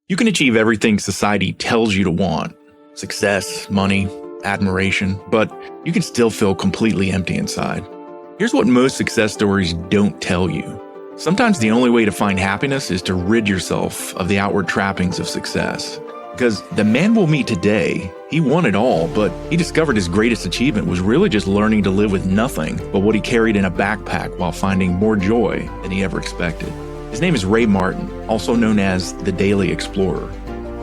You can achieve everything society tells you to want: success, money, admiration, but you can still feel completely empty inside. Here's what most success stories don't tell you. Sometimes the only way to find happiness is to rid yourself of the outward trappings of success. Because the man we'll meet today, he won it all, but he discovered his greatest achievement was really just learning to live with nothing but what he carried in a backpack while finding more joy than he ever expected. His name is Ray Martin, also known as the Daily Explorer.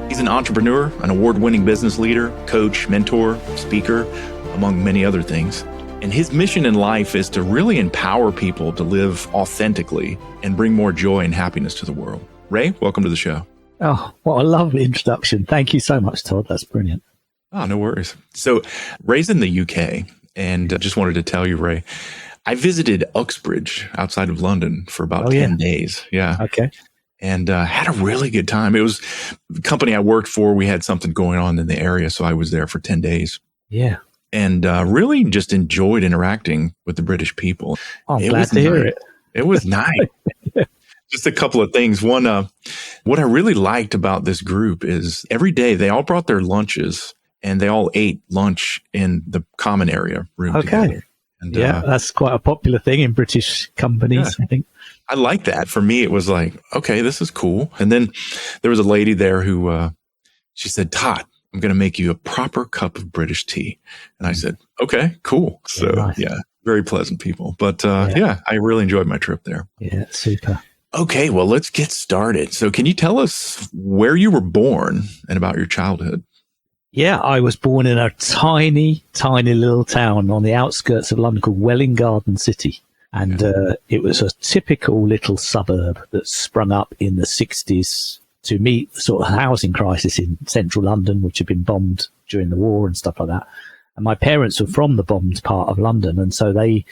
He's an entrepreneur, an award-winning business leader, coach, mentor, speaker, among many other things. And his mission in life is to really empower people to live authentically and bring more joy and happiness to the world. Ray, welcome to the show. Oh, what a lovely introduction. Thank you so much, Todd. That's brilliant. Oh, no worries. So Ray's in the UK, and I just wanted to tell you, Ray, I visited Uxbridge outside of London for about 10 days. Yeah. Okay. And had a really good time. It was the company I worked for. We had something going on in the area, so I was there for 10 days. Yeah. And really just enjoyed interacting with the British people. Oh, I'm glad to hear it. It was nice. Just a couple of things. One, what I really liked about this group is every day they all brought their lunches and they all ate lunch in the common area room together. And, that's quite a popular thing in British companies, I think. I like that. For me, it was like, okay, this is cool. And then there was a lady there who, she said, Todd, I'm going to make you a proper cup of British tea. And I said, okay, cool. So nice. Very pleasant people. But I really enjoyed my trip there. Yeah, super. Okay, well, let's get started. So can you tell us where you were born and about your childhood? Yeah, I was born in a tiny, tiny little town on the outskirts of London called Welwyn Garden City. And it was a typical little suburb that sprung up in the 60s to meet the sort of housing crisis in central London, which had been bombed during the war and stuff like that. And my parents were from the bombed part of London, and so they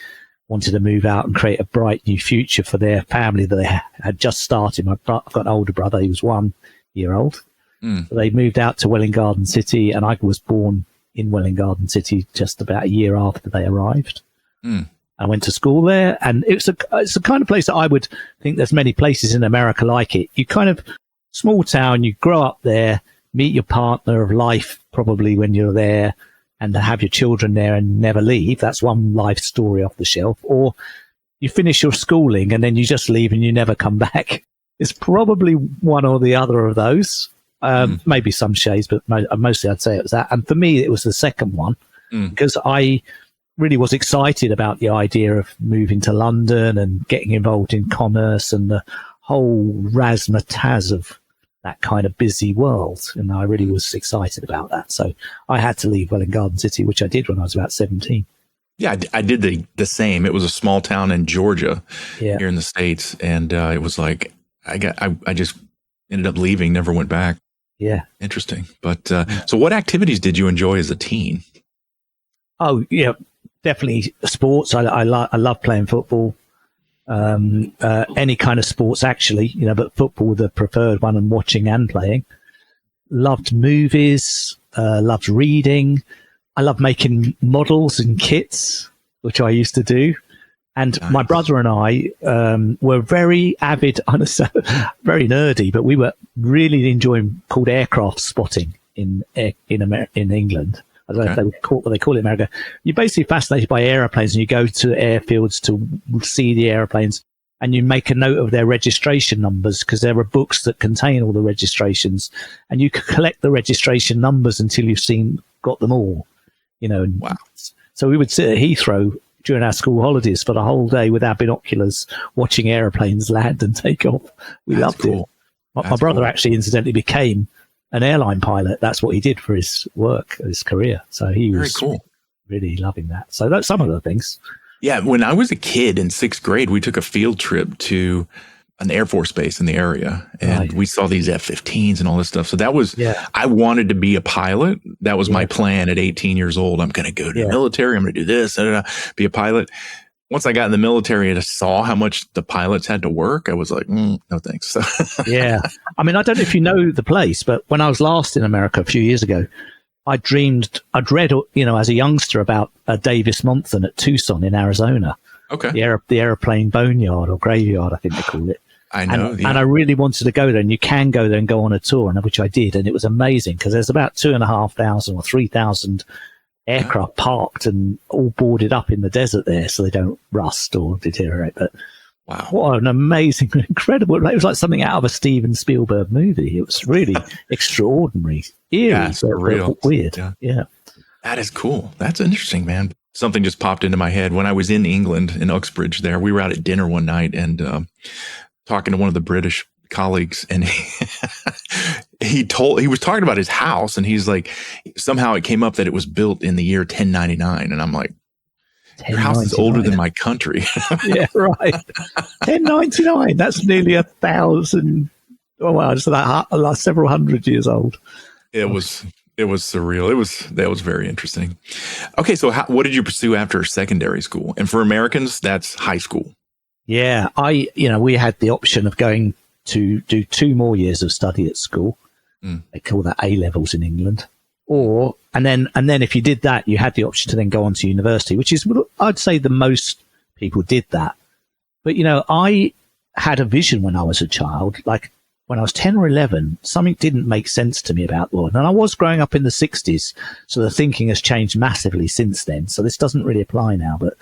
wanted to move out and create a bright new future for their family that they had just started. I've got an older brother, he was 1 year old. So they moved out to Welwyn Garden City, and I was born in Welwyn Garden City just about a year after they arrived. I went to school there, and it's the kind of place that I would think there's many places in America like it. You kind of, small town, you grow up there, meet your partner of life probably when you're there, and have your children there and never leave. That's one life story off the shelf. Or you finish your schooling and then you just leave and you never come back. It's probably one or the other of those. Maybe some shades, but mostly I'd say it was that. And for me, it was the second one because I really was excited about the idea of moving to London and getting involved in commerce and the whole razzmatazz of that kind of busy world. And I really was excited about that. So I had to leave Welwyn Garden City, which I did when I was about 17. Yeah, I did the same. It was a small town in Georgia here in the States. And it was like, I just ended up leaving, never went back. Yeah. Interesting. But so what activities did you enjoy as a teen? Oh, yeah, definitely sports. I love playing football. Any kind of sports, actually, but football the preferred one, and watching and playing. Loved movies, loved reading. I loved making models and kits, which I used to do. And my brother and I were very avid, very nerdy, but we were really enjoying called aircraft spotting in England. I don't know if they would what they call it in America. You're basically fascinated by airplanes, and you go to airfields to see the airplanes, and you make a note of their registration numbers because there are books that contain all the registrations, and you can collect the registration numbers until you've got them all. Wow. So we would sit at Heathrow during our school holidays for the whole day with our binoculars, watching airplanes land and take off. We loved it. My brother actually incidentally became an airline pilot. That's what he did for his work, his career. So he was really loving that. So that's some of the things. Yeah. When I was a kid in 6th grade, we took a field trip to an Air Force base in the area, and we saw these F-15s and all this stuff. So that was, I wanted to be a pilot. That was my plan at 18 years old. I'm going to go to the military. I'm going to do this, be a pilot. Once I got in the military and I saw how much the pilots had to work, I was like, no thanks. Yeah. I mean, I don't know if you know the place, but when I was last in America a few years ago, I'd read, as a youngster about Davis Monthan at Tucson in Arizona. Okay. The airplane boneyard or graveyard, I think they call it. I know. And I really wanted to go there, and you can go there and go on a tour, and which I did, and it was amazing because there's about 2,500 or 3,000 aircraft parked and all boarded up in the desert there, so they don't rust or deteriorate. But wow, what an amazing, incredible! It was like something out of a Steven Spielberg movie. It was really extraordinary, eerie, but weird. Yeah, that is cool. That's interesting, man. Something just popped into my head when I was in England in Uxbridge. There, we were out at dinner one night and talking to one of the British colleagues, and he was talking about his house, and he's like, somehow it came up that it was built in the year 1099, and I'm like, your house is older than my country. Yeah, right. 1099. That's nearly 1,000. Oh wow, it's like several hundred years old. It was surreal. That was very interesting. Okay, so what did you pursue after secondary school? And for Americans, that's high school. Yeah, we had the option of going to do 2 more years of study at school. They call that A levels in England. And then if you did that, you had the option to then go on to university, which is, I'd say, the most people did that. But I had a vision when I was a child, like when I was 10 or 11, something didn't make sense to me about the world. And I was growing up in the 60s, so the thinking has changed massively since then. So this doesn't really apply now. But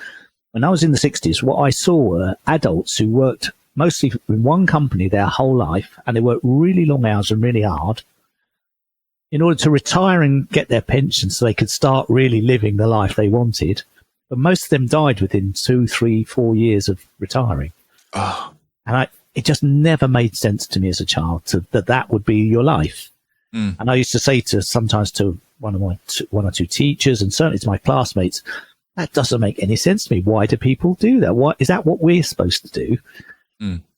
when I was in the 60s, what I saw were adults who worked mostly in one company their whole life, and they worked really long hours and really hard in order to retire and get their pension so they could start really living the life they wanted. But most of them died within 2, 3, 4 years of retiring. Oh. And it just never made sense to me as a child that would be your life. And I used to say sometimes to one or two teachers, and certainly to my classmates, that doesn't make any sense to me. Why do people do that? Is that what we're supposed to do?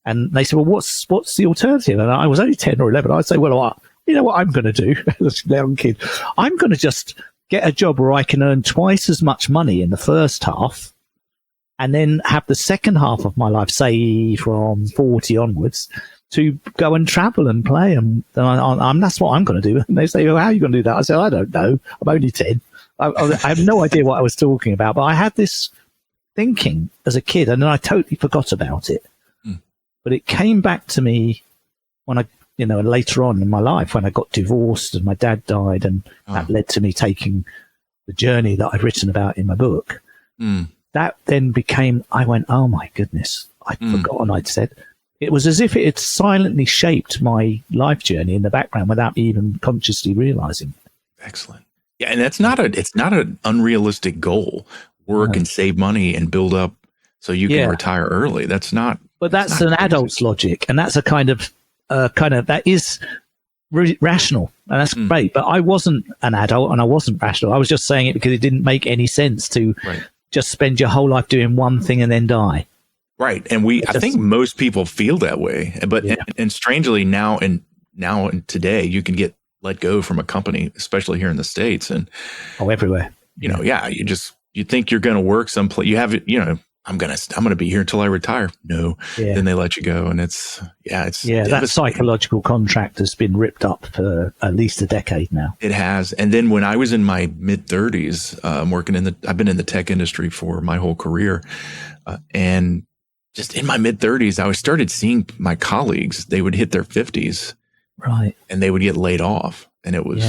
And they said, well, what's the alternative? And I was only 10 or 11. I'd say, well, you know what I'm going to do as a young kid? I'm going to just get a job where I can earn twice as much money in the first half, and then have the second half of my life, say from 40 onwards, to go and travel and play. And that's what I'm going to do. And they say, well, how are you going to do that? I said, I don't know. I'm only 10. I have no idea what I was talking about, but I had this thinking as a kid, and then I totally forgot about it. But it came back to me when later on in my life, when I got divorced and my dad died, and that led to me taking the journey that I've written about in my book. That then I went, oh my goodness, I'd forgotten I'd said. It was as if it had silently shaped my life journey in the background without me even consciously realizing. Excellent. Yeah, and it's not an unrealistic goal. Work and save money and build up so you can retire early. That's not. But that's an adult's logic, and that's a kind of that is rational, and that's great. But I wasn't an adult, and I wasn't rational. I was just saying it because it didn't make any sense to just spend your whole life doing one thing and then die. Right, and I think most people feel that way. But and strangely now and today, you can get let go from a company, especially here in the States, and everywhere. You think you're going to work someplace. You have it. I'm gonna be here until I retire. No, then they let you go, and it's that psychological contract has been ripped up for at least a decade now. It has. And then when I was in my mid 30s, I've been in the tech industry for my whole career, and just in my mid 30s, I started seeing my colleagues. They would hit their 50s, right, and they would get laid off, and it was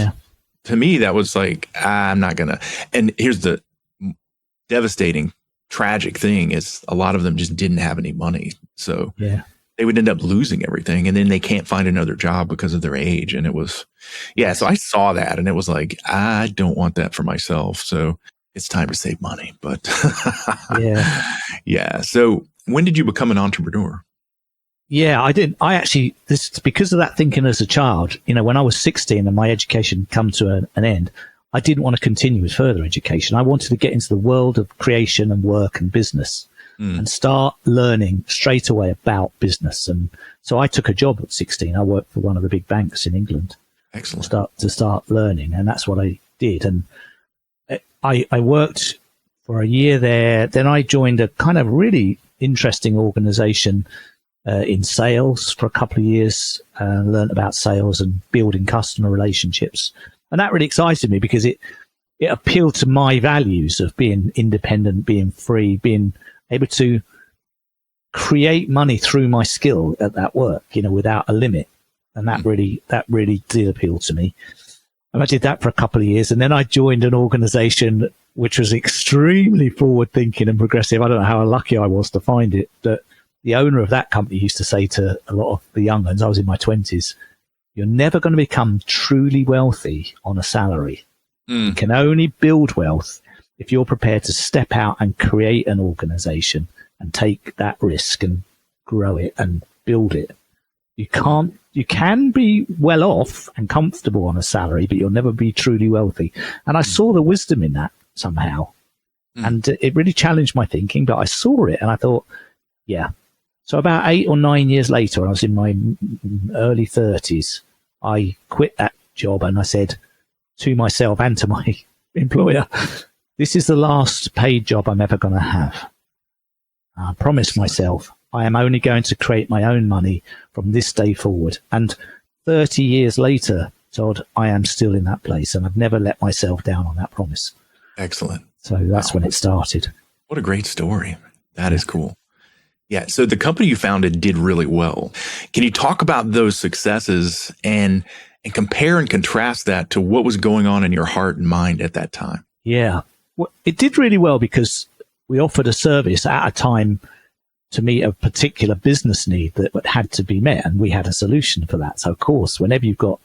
to me that was like I'm not gonna. And here's the devastating, tragic thing is a lot of them just didn't have any money. So they would end up losing everything, and then they can't find another job because of their age. And it was, so I saw that, and it was like, I don't want that for myself. So it's time to save money. But So when did you become an entrepreneur? Yeah, I did. This because of that thinking as a child, when I was 16 and my education come to an end, I didn't want to continue with further education. I wanted to get into the world of creation and work and business and start learning straight away about business. And so I took a job at 16. I worked for one of the big banks in England. Excellent. To start learning. And that's what I did. And I worked for a year there. Then I joined a kind of really interesting organization in sales for a couple of years, learned about sales and building customer relationships. And that really excited me because it appealed to my values of being independent, being free, being able to create money through my skill at that work, without a limit. And that really did appeal to me. And I did that for a couple of years. And then I joined an organization which was extremely forward thinking and progressive. I don't know how lucky I was to find it, but the owner of that company used to say to a lot of the young ones, I was in my 20s, you're never going to become truly wealthy on a salary. You can only build wealth if you're prepared to step out and create an organization and take that risk and grow it and build it. You can be well off and comfortable on a salary, but you'll never be truly wealthy. And I saw the wisdom in that somehow. And it really challenged my thinking, but I saw it and I thought, yeah. So about 8 or 9 years later, when I was in my early 30s, I quit that job and I said to myself and to my employer, this is the last paid job I'm ever going to have. I promised myself I am only going to create my own money from this day forward. And 30 years later, Todd, I am still in that place and I've never let myself down on that promise. Excellent. So that's when it started. What a great story. That is cool. Yeah. So the company you founded did really well. Can you talk about those successes and compare and contrast that to what was going on in your heart and mind at that time? Yeah. Well, it did really well because we offered a service at a time to meet a particular business need that had to be met, and we had a solution for that. So, of course, whenever you've got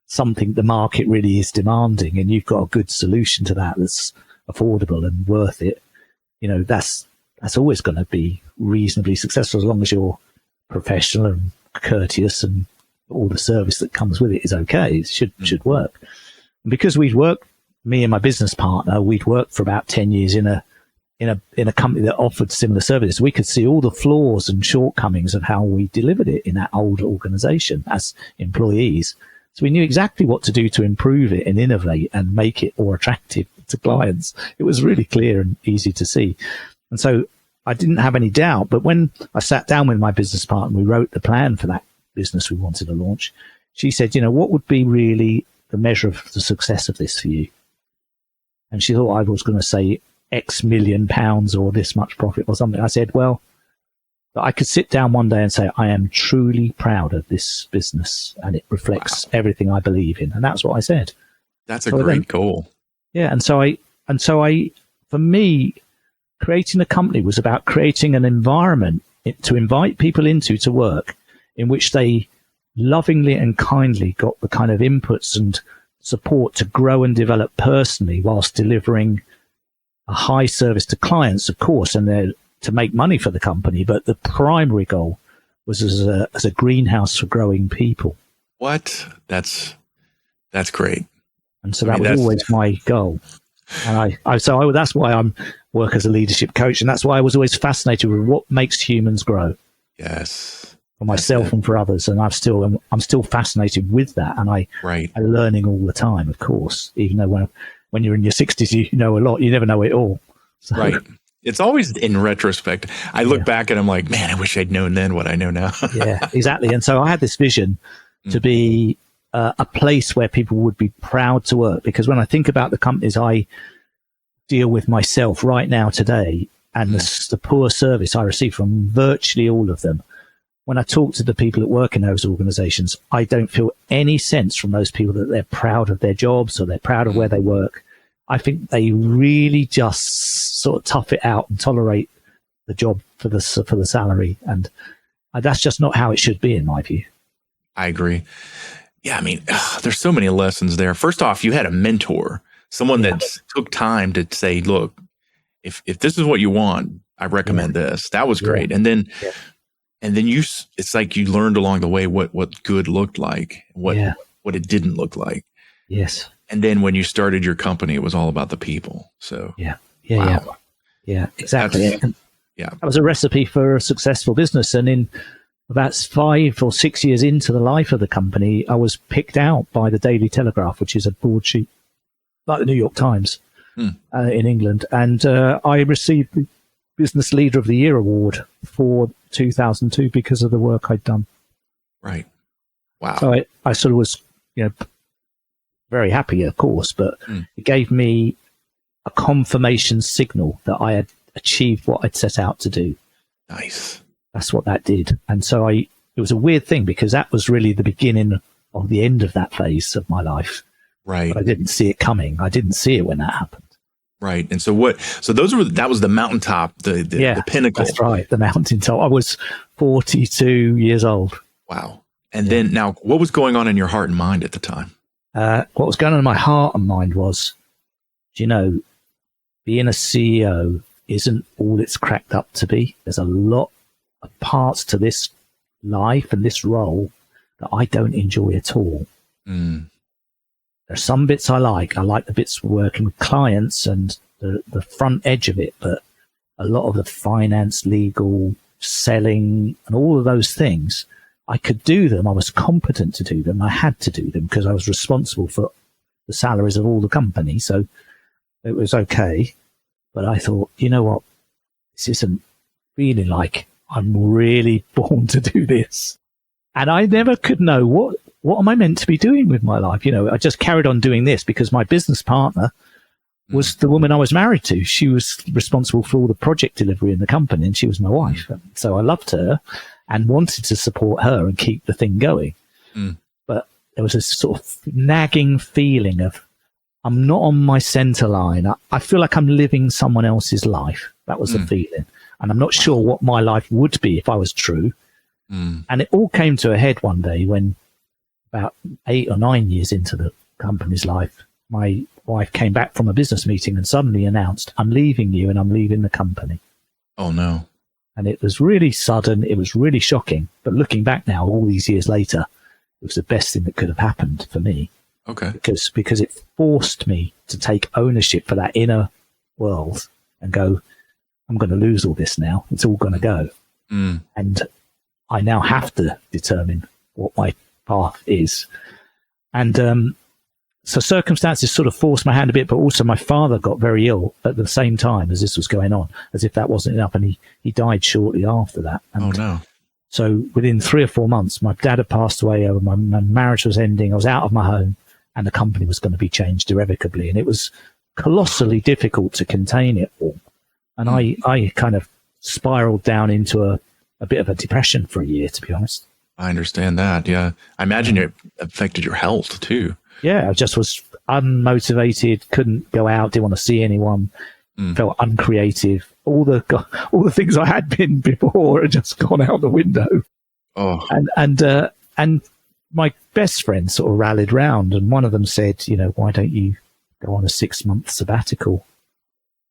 something the market really is demanding and you've got a good solution to that that's affordable and worth it, that's always going to be reasonably successful as long as you're professional and courteous and all the service that comes with it is okay. It should work. And because me and my business partner, we'd worked for about 10 years in a company that offered similar services. We could see all the flaws and shortcomings of how we delivered it in that old organization as employees. So we knew exactly what to do to improve it and innovate and make it more attractive to clients. It was really clear and easy to see. And so I didn't have any doubt. But when I sat down with my business partner, we wrote the plan for that business we wanted to launch. She said, what would be really the measure of the success of this for you? And she thought I was going to say X million pounds or this much profit or something. I said, well, I could sit down one day and say, I am truly proud of this business and it reflects everything I believe in. And that's what I said. That's a great goal. Yeah. And so for me, creating a company was about creating an environment to invite people into to work in which they lovingly and kindly got the kind of inputs and support to grow and develop personally whilst delivering a high service to clients, of course, and to make money for the company. But the primary goal was as a greenhouse for growing people. What? That's great. And so that was always my goal. And that's why I'm work as a leadership coach. And that's why I was always fascinated with what makes humans grow. Yes. For myself and for others. And I'm still fascinated with that. And I'm learning all the time, of course, even though when you're in your 60s, you know a lot. You never know it all. So. Right. It's always in retrospect. I look back and I'm like, man, I wish I'd known then what I know now. Yeah, exactly. And so I had this vision to be a place where people would be proud to work. Because when I think about the companies I deal with myself right now today and the poor service I receive from virtually all of them, when I talk to the people that work in those organizations, I don't feel any sense from those people that they're proud of their jobs or they're proud of where they work. I think they really just sort of tough it out and tolerate the job for the salary. And that's just not how it should be, in my view. I agree. Yeah, I mean, there's so many lessons there. First off, you had a mentor, someone that took time to say, look, if this is what you want, I recommend this. That was great. And then it's like you learned along the way what good looked like, what it didn't look like. Yes. And then when you started your company, it was all about the people. So yeah, exactly. That was a recipe for a successful business. And in about 5 or 6 years into the life of the company, I was picked out by the Daily Telegraph, which is a broadsheet like the New York Times in England. And I received the Business Leader of the Year award for 2002 because of the work I'd done. Right. Wow. So I sort of was, very happy, of course, but it gave me a confirmation signal that I had achieved what I'd set out to do. Nice. That's what that did. And so it was a weird thing because that was really the beginning of the end of that phase of my life. Right. But I didn't see it coming. I didn't see it when that happened. Right. And so that was the mountaintop, the pinnacle. That's right. The mountaintop. I was 42 years old. Wow. And then now, what was going on in your heart and mind at the time? What was going on in my heart and mind was, being a CEO isn't all it's cracked up to be. There's a lot of parts to this life and this role that I don't enjoy at all. Mm. There's some bits I like. I like the bits working with clients and the front edge of it, but a lot of the finance, legal, selling, and all of those things, I could do them. I was competent to do them. I had to do them because I was responsible for the salaries of all the company. So it was okay. But I thought, you know what? This isn't feeling like I'm really born to do this. And I never could know what am I meant to be doing with my life? I just carried on doing this because my business partner was the woman I was married to. She was responsible for all the project delivery in the company, and she was my wife. And so I loved her and wanted to support her and keep the thing going. Mm. But there was a sort of nagging feeling of, I'm not on my center line. I feel like I'm living someone else's life. That was the feeling. And I'm not sure what my life would be if I was true. Mm. And it all came to a head one day when, about 8 or 9 years into the company's life, my wife came back from a business meeting and suddenly announced, I'm leaving you and I'm leaving the company. Oh, no. And it was really sudden. It was really shocking. But looking back now, all these years later, it was the best thing that could have happened for me. Okay. Because it forced me to take ownership for that inner world and go, I'm going to lose all this now. It's all going to go. Mm. And I now have to determine what my path is. And so circumstances sort of forced my hand a bit, but also my father got very ill at the same time as this was going on, as if that wasn't enough. And he died shortly after that. And oh, no. So within 3 or 4 months, my dad had passed away, my marriage was ending, I was out of my home, and the company was going to be changed irrevocably. And it was colossally difficult to contain it all. And I kind of spiraled down into a bit of a depression for a year, to be honest. I understand that. Yeah. I imagine it affected your health too. Yeah. I just was unmotivated, couldn't go out, didn't want to see anyone, felt uncreative. All the things I had been before had just gone out the window. Oh. And my best friends sort of rallied round, and one of them said, why don't you go on a 6-month sabbatical?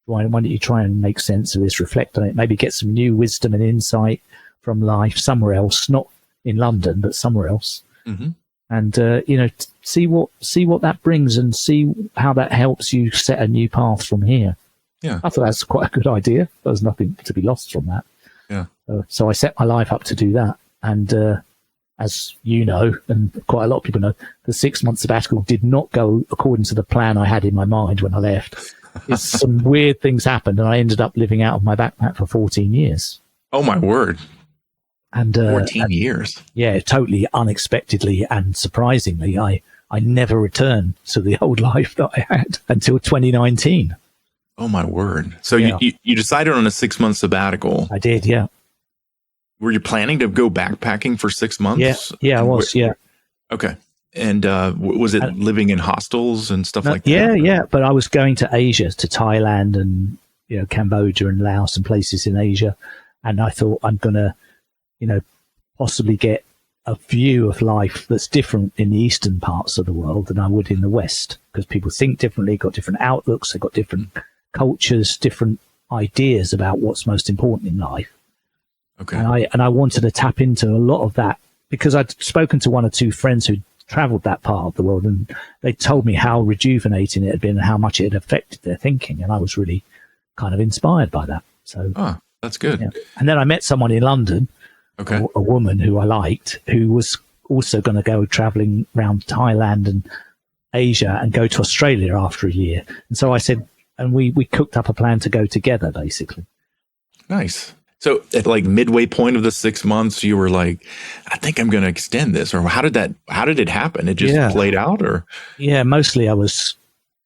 Why don't you try and make sense of this, reflect on it, maybe get some new wisdom and insight from life somewhere else, not in London, but somewhere else. Mm-hmm. And, see what that brings and see how that helps you set a new path from here. Yeah. I thought that's quite a good idea. There was nothing to be lost from that. Yeah. So I set my life up to do that. And, as you know, and quite a lot of people know, the 6-month sabbatical did not go according to the plan I had in my mind when I left. Some weird things happened, and I ended up living out of my backpack for 14 years. Oh, my word. And 14 years. Yeah, totally unexpectedly and surprisingly, I never returned to the old life that I had until 2019. Oh, my word. So you decided on a 6-month sabbatical. I did, yeah. Were you planning to go backpacking for 6 months? Yeah, I was, yeah. Okay. And was it living in hostels and stuff like that? Yeah. But I was going to Asia, to Thailand and Cambodia and Laos and places in Asia. And I thought I'm going to, possibly get a view of life that's different in the eastern parts of the world than I would in the West, because people think differently, got different outlooks, they've got different cultures, different ideas about what's most important in life. Okay. And I wanted to tap into a lot of that because I'd spoken to 1 or 2 friends who'd traveled that part of the world, and they told me how rejuvenating it had been and how much it had affected their thinking. And I was really kind of inspired by that. So, that's good. Yeah. And then I met someone in London, a woman who I liked, who was also going to go traveling around Thailand and Asia and go to Australia after a year. And so I said, and we cooked up a plan to go together, basically. Nice. So at like midway point of the 6 months, you were like, I think I'm going to extend this. Or how did it happen? It just played out, or? Yeah, mostly I was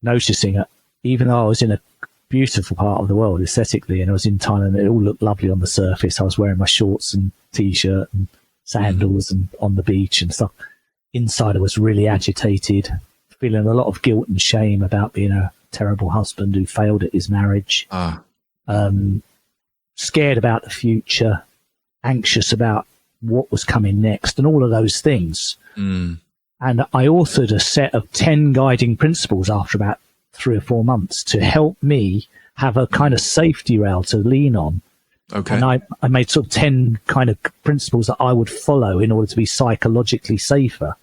noticing it, even though I was in a beautiful part of the world aesthetically, and I was in Thailand. It all looked lovely on the surface. I was wearing my shorts and t-shirt and sandals and on the beach and stuff. Inside, I was really agitated, feeling a lot of guilt and shame about being a terrible husband who failed at his marriage. Scared about the future, anxious about what was coming next, and all of those things. And I authored a set of 10 guiding principles after about 3 or 4 months to help me have a kind of safety rail to lean on. Okay. And I made sort of 10 kind of principles that I would follow in order to be psychologically safer.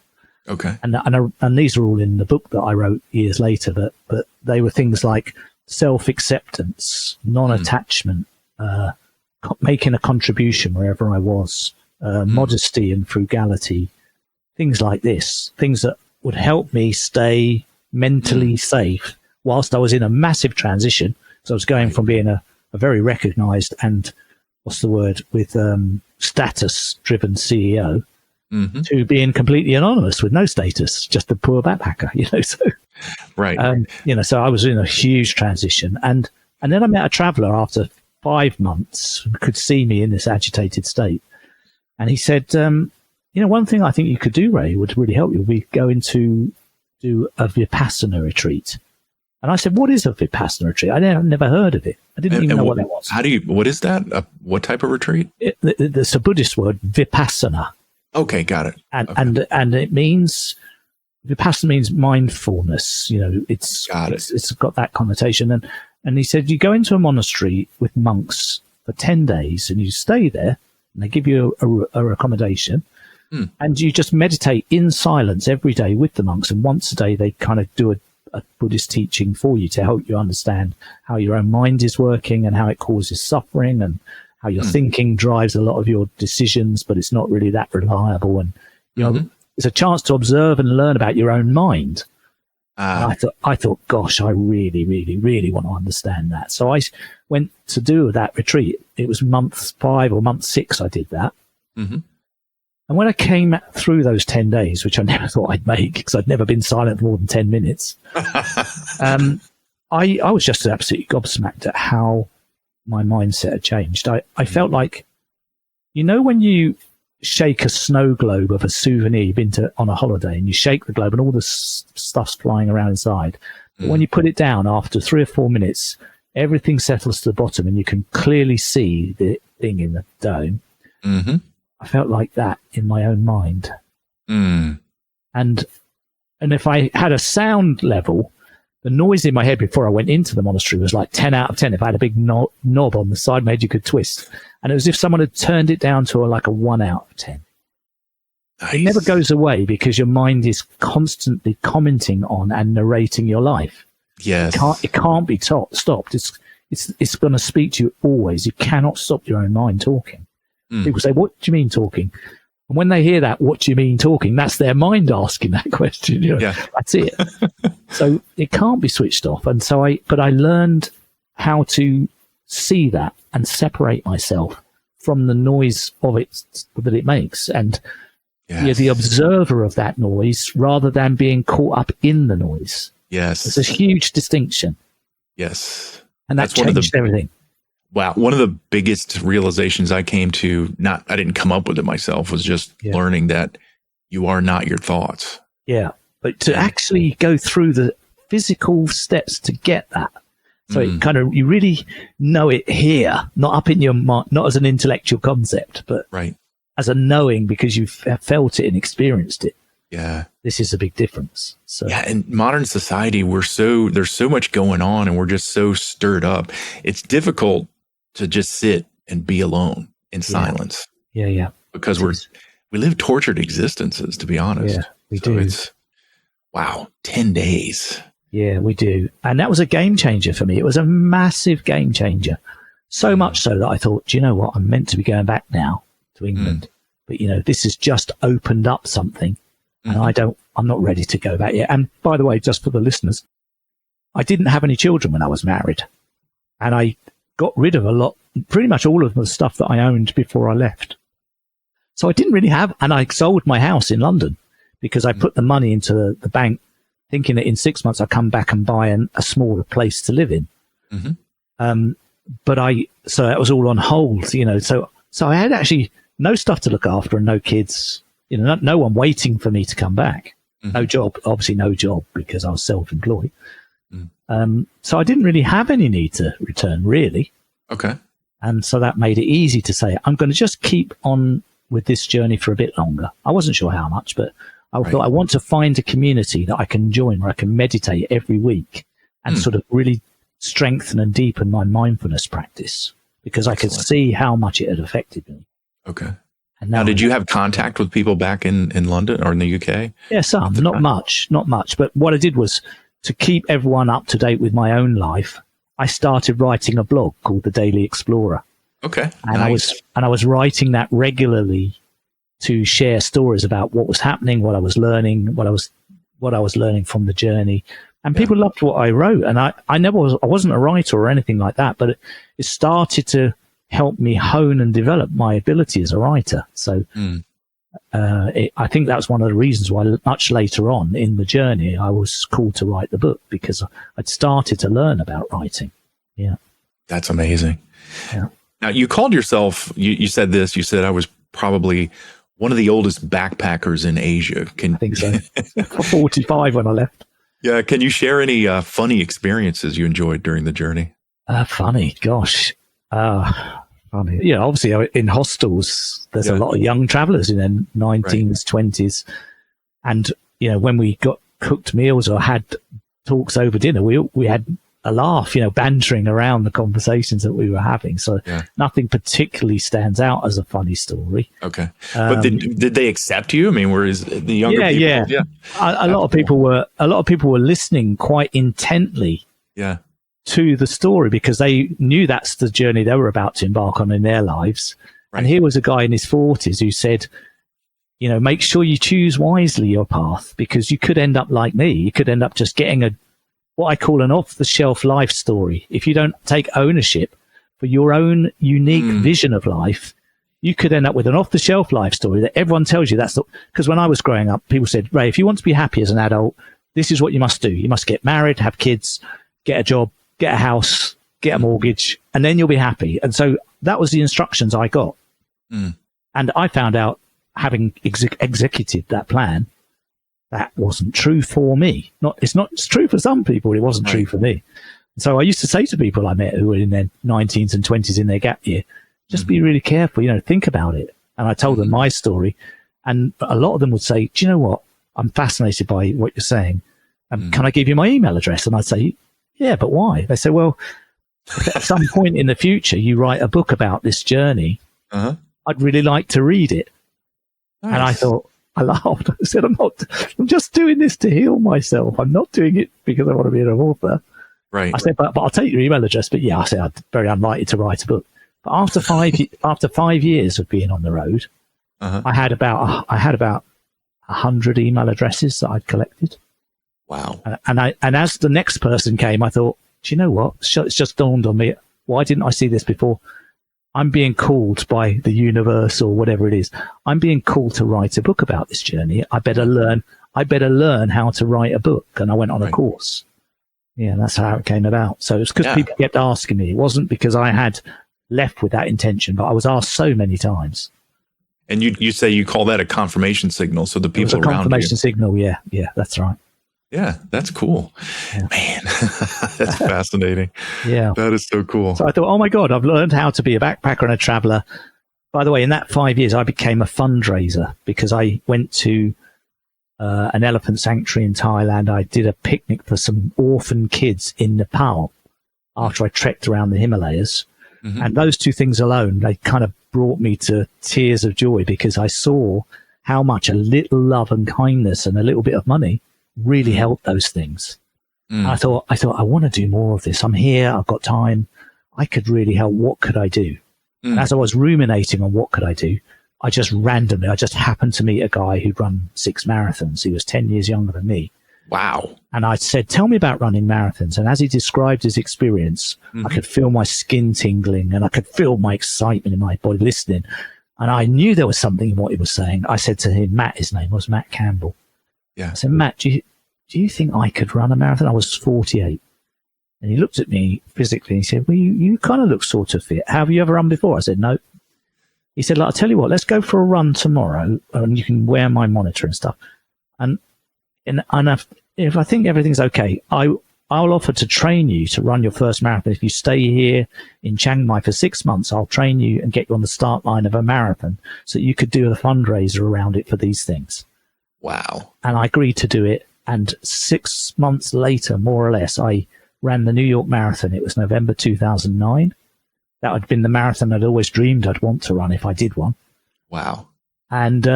Okay. And these are all in the book that I wrote years later, but they were things like self-acceptance, non-attachment, making a contribution wherever I was, modesty and frugality, things like this, things that would help me stay mentally safe whilst I was in a massive transition. So I was going from being a very recognized and with status-driven CEO to being completely anonymous with no status, just a poor backpacker, So, right. So I was in a huge transition, and then I met a traveller after 5 months who could see me in this agitated state, and he said, one thing I think you could do, Ray, would really help you. We go into do a Vipassana retreat. And I said, what is a Vipassana retreat? I never heard of it. I didn't even know what that was. What is that? What type of retreat? It's a Buddhist word, Vipassana. Okay, got it. And it means, Vipassana means mindfulness. It's got that connotation. And he said, you go into a monastery with monks for 10 days and you stay there and they give you a accommodation. And you just meditate in silence every day with the monks. And once a day, they kind of do a Buddhist teaching for you to help you understand how your own mind is working and how it causes suffering and how your thinking drives a lot of your decisions, but it's not really that reliable. And, it's a chance to observe and learn about your own mind. And I thought, gosh, I really, really, really want to understand that. So I went to do that retreat. It was month 5 or month 6 I did that. And when I came through those 10 days, which I never thought I'd make because I'd never been silent for more than 10 minutes, I was just absolutely gobsmacked at how my mindset had changed. I felt like, when you shake a snow globe of a souvenir, you've been on a holiday and you shake the globe and all the stuff's flying around inside. But when you put it down after 3 or 4 minutes, everything settles to the bottom and you can clearly see the thing in the dome. I felt like that in my own mind. And if I had a sound level, the noise in my head before I went into the monastery was like 10 out of 10. If I had a big knob on the side made you could twist. And it was as if someone had turned it down to like a 1 out of 10. Nice. It never goes away because your mind is constantly commenting on and narrating your life. Yes. It can't be stopped. It's going to speak to you always. You cannot stop your own mind talking. People say, what do you mean talking? And when they hear that, what do you mean talking? That's their mind asking that question. That's it. So it can't be switched off. And so I learned how to see that and separate myself from the noise of it that it makes. And the observer of that noise rather than being caught up in the noise. Yes. There's a huge distinction. Yes. And that changed everything. Wow. One of the biggest realizations I came to, I didn't come up with it myself, was just learning that you are not your thoughts. Yeah. But to actually go through the physical steps to get that. So it kind of, you really know it here, not up in your mind, not as an intellectual concept, but as a knowing because you've felt it and experienced it. Yeah. This is a big difference. So in modern society, there's so much going on and we're just so stirred up. It's difficult to just sit and be alone in silence. Yeah. Because we live tortured existences, to be honest. Yeah, we do. It's, 10 days. Yeah, we do. And that was a game changer for me. It was a massive game changer. So much so that I thought, do you know what? I'm meant to be going back now to England. But, this has just opened up something. And I'm not ready to go back yet. And by the way, just for the listeners, I didn't have any children when I was married. And I got rid of pretty much all of the stuff that I owned before I left. So I didn't really and I sold my house in London because I put the money into the bank thinking that in 6 months I'd come back and buy a smaller place to live in. Hmm. So that was all on hold, so I had actually no stuff to look after and no kids, no one waiting for me to come back. Hmm. No job, obviously no job because I was self-employed. Mm. So I didn't really have any need to return, really. Okay. And so that made it easy to say, I'm going to just keep on with this journey for a bit longer. I wasn't sure how much, but I thought I want to find a community that I can join where I can meditate every week and sort of really strengthen and deepen my mindfulness practice, because I could see how much it had affected me. Okay. And Now, did you have contact with people back in London or in the UK? Yeah, some, not much. But what I did was, to keep everyone up to date with my own life, I started writing a blog called The Daily Explorer. Okay. And Nice. I was writing that regularly to share stories about what was happening, what I was learning, what I was learning from the journey. And people loved what I wrote. And I wasn't a writer or anything like that, but it started to help me hone and develop my ability as a writer. So I think that's one of the reasons why much later on in the journey, I was called to write the book, because I'd started to learn about writing. Yeah. That's amazing. Yeah. Now, you called yourself, you said this, you said I was probably one of the oldest backpackers in Asia. I think so. 45 when I left. Yeah. Can you share any funny experiences you enjoyed during the journey? Funny, gosh. Funny. Yeah, obviously in hostels, there's a lot of young travelers in their 19s, 20s. And, when we got cooked meals or had talks over dinner, we had a laugh, bantering around the conversations that we were having. So nothing particularly stands out as a funny story. Okay. But did they accept you? I mean, whereas the younger people? Yeah. A lot of people were listening quite intently. Yeah. To the story, because they knew that's the journey they were about to embark on in their lives. Right. And here was a guy in his 40s who said, make sure you choose wisely your path, because you could end up like me. You could end up just getting what I call an off-the-shelf life story. If you don't take ownership for your own unique vision of life, you could end up with an off-the-shelf life story that everyone tells you because when I was growing up, people said, Ray, if you want to be happy as an adult, this is what you must do. You must get married, have kids, get a job, get a house, get a mortgage, and then you'll be happy. And so that was the instructions I got. And I found out, having executed that plan, that wasn't true for me. It's true for some people. It wasn't true for me. So I used to say to people I met who were in their 19s and 20s in their gap year, just be really careful, think about it. And I told them my story. And a lot of them would say, do you know what? I'm fascinated by what you're saying. Can I give you my email address? And I'd say, yeah, but why? They say, well, if at some point in the future you write a book about this journey, I'd really like to read it. Nice. And I thought, I laughed. I said, I'm just doing this to heal myself. I'm not doing it because I want to be an author. Right. I said, but I'll take your email address. But yeah, I said, I'm very unlikely to write a book. But after 5 years of being on the road, I had about 100 email addresses that I'd collected. Wow. And as the next person came, I thought, do you know what? It's just dawned on me. Why didn't I see this before? I'm being called by the universe or whatever it is. I'm being called to write a book about this journey. I better learn how to write a book. And I went on a course. Yeah, that's how it came about. So it's because people kept asking me. It wasn't because I had left with that intention, but I was asked so many times. And you say you call that a confirmation signal, so the people around you. Confirmation signal, yeah, that's right. Yeah, that's cool. Yeah. Man, that's fascinating. Yeah. That is so cool. So I thought, oh my God, I've learned how to be a backpacker and a traveler. By the way, in that 5 years, I became a fundraiser because I went to an elephant sanctuary in Thailand. I did a picnic for some orphan kids in Nepal after I trekked around the Himalayas. And those two things alone, they kind of brought me to tears of joy, because I saw how much a little love and kindness and a little bit of money really helped those things. I thought, I want to do more of this. I'm here. I've got time. I could really help. What could I do? And as I was ruminating on what could I do, I just happened to meet a guy who'd run 6 marathons. He was 10 years younger than me. Wow. And I said, tell me about running marathons. And as he described his experience, I could feel my skin tingling and I could feel my excitement in my body listening. And I knew there was something in what he was saying. I said to him, Matt, his name was Matt Campbell. Yeah. I said, Matt, do you think I could run a marathon? I was 48. And he looked at me physically and he said, well, you kind of look sort of fit. Have you ever run before? I said, no. He said, I'll tell you what, let's go for a run tomorrow and you can wear my monitor and stuff. And if I think everything's okay, I'll offer to train you to run your first marathon. If you stay here in Chiang Mai for 6 months, I'll train you and get you on the start line of a marathon so you could do a fundraiser around it for these things. Wow. And I agreed to do it. And 6 months later, more or less, I ran the New York Marathon. It was November 2009. That had been the marathon I'd always dreamed I'd want to run if I did one. Wow. And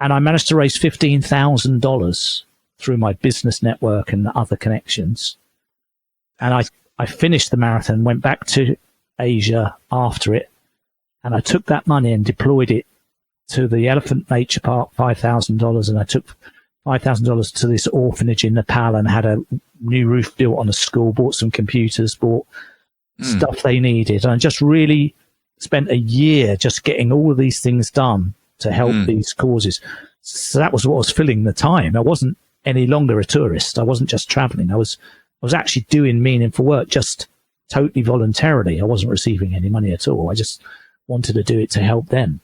I managed to raise $15,000 through my business network and other connections. And I finished the marathon, went back to Asia after it, and I took that money and deployed it to the Elephant Nature Park, $5,000, and I took $5,000 to this orphanage in Nepal and had a new roof built on a school, bought some computers, bought stuff they needed. And I just really spent a year just getting all of these things done to help these causes. So that was what was filling the time. I wasn't any longer a tourist. I wasn't just traveling. I was actually doing meaningful work, just totally voluntarily. I wasn't receiving any money at all. I just wanted to do it to help them.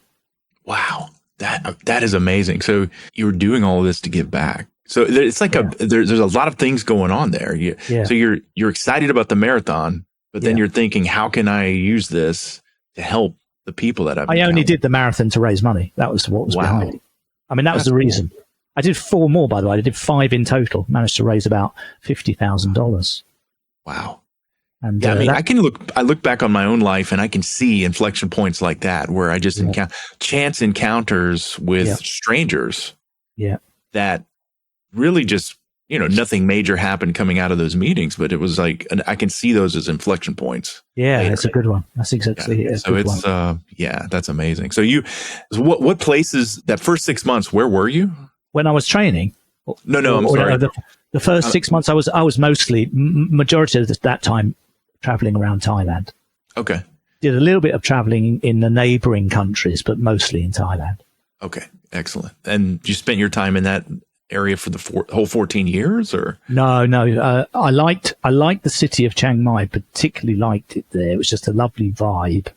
Wow. That is amazing. So you were doing all of this to give back. So it's like there's a lot of things going on there. So you're excited about the marathon, but then you're thinking, how can I use this to help the people that I only did the marathon to raise money. That was what was behind it. I mean, that was the reason. I did 4 more, by the way. I did 5 in total. Managed to raise about $50,000. Wow. And I mean, I look back on my own life and I can see inflection points like that where I just encounter chance encounters with strangers. Yeah. That really just, nothing major happened coming out of those meetings, but it was like, I can see those as inflection points. Yeah, that's a good one. That's exactly it. So it's, that's amazing. So what places, that first 6 months, where were you? When I was training? No, I'm sorry. The first 6 months, I was mostly, majority of that time, traveling around Thailand. Okay. Did a little bit of traveling in the neighboring countries, but mostly in Thailand. Okay, excellent. And you spent your time in that area for the whole 14 years, or? No. I liked the city of Chiang Mai, particularly liked it there. It was just a lovely vibe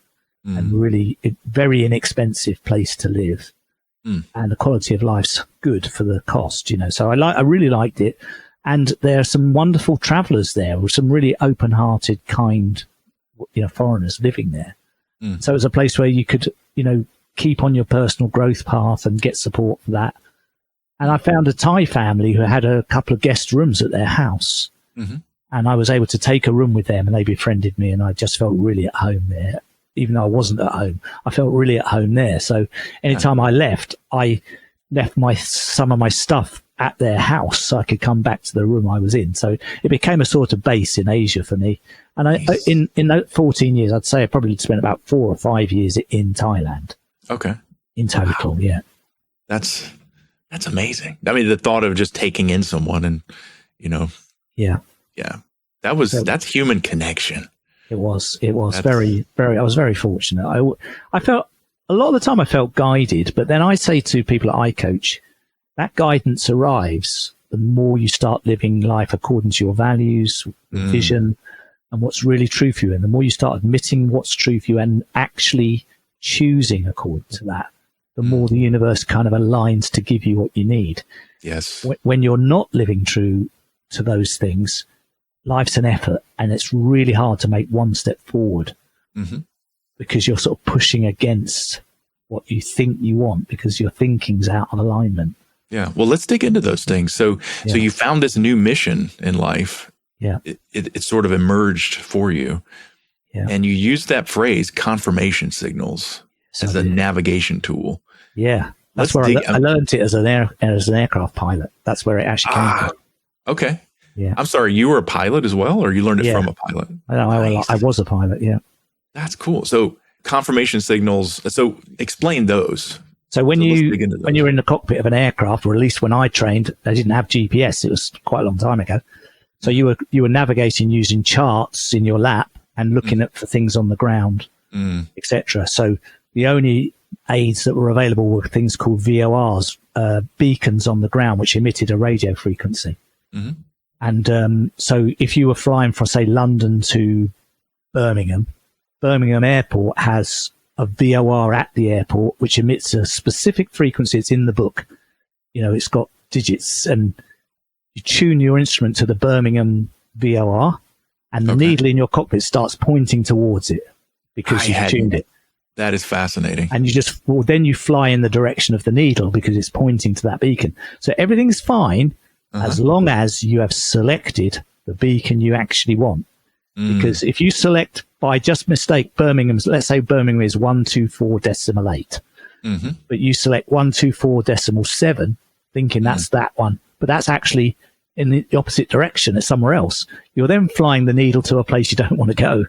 and really very inexpensive place to live. And the quality of life's good for the cost, So I really liked it. And there are some wonderful travelers there, with some really open-hearted, kind, foreigners living there. So it was a place where you could, keep on your personal growth path and get support for that. And I found a Thai family who had a couple of guest rooms at their house. And I was able to take a room with them, and they befriended me, and I just felt really at home there. Even though I wasn't at home, I felt really at home there. So anytime I left some of my stuff at their house so I could come back to the room I was in. So it became a sort of base in Asia for me. And in those 14 years, I'd say I probably spent about 4 or 5 years in Thailand. Okay. In total, yeah. That's amazing. I mean, the thought of just taking in someone and, Yeah. That's human connection. It was very, very, I was very fortunate. I felt, a lot of the time I felt guided, but then I say to people that I coach, that guidance arrives the more you start living life according to your values, vision, and what's really true for you. And the more you start admitting what's true for you and actually choosing according to that, the more the universe kind of aligns to give you what you need. Yes. When you're not living true to those things, life's an effort, and it's really hard to make one step forward because you're sort of pushing against what you think you want because your thinking's out of alignment. Yeah. Well, let's dig into those things. So you found this new mission in life. Yeah. It sort of emerged for you. Yeah. And you used that phrase, confirmation signals, as a navigation tool. Yeah. That's where I learned it as an aircraft pilot. That's where it actually came from. Okay. Yeah. I'm sorry, you were a pilot as well, or you learned it from a pilot? I was a pilot, yeah. That's cool. So confirmation signals, so explain those. So when you're in the cockpit of an aircraft, or at least when I trained, they didn't have GPS. It was quite a long time ago. So you were navigating using charts in your lap and looking for things on the ground, etc. So the only aids that were available were things called VORs, beacons on the ground, which emitted a radio frequency. And so if you were flying from, say, London to Birmingham Airport has a VOR at the airport, which emits a specific frequency. It's in the book. It's got digits, and you tune your instrument to the Birmingham VOR, and the needle in your cockpit starts pointing towards it because you've tuned it. That is fascinating. And then you fly in the direction of the needle because it's pointing to that beacon. So everything's fine as long as you have selected the beacon you actually want. Because if you select by just mistake let's say Birmingham is 124.8, but you select 124.7, thinking that's that one, but that's actually in the opposite direction, it's somewhere else. You're then flying the needle to a place you don't want to go.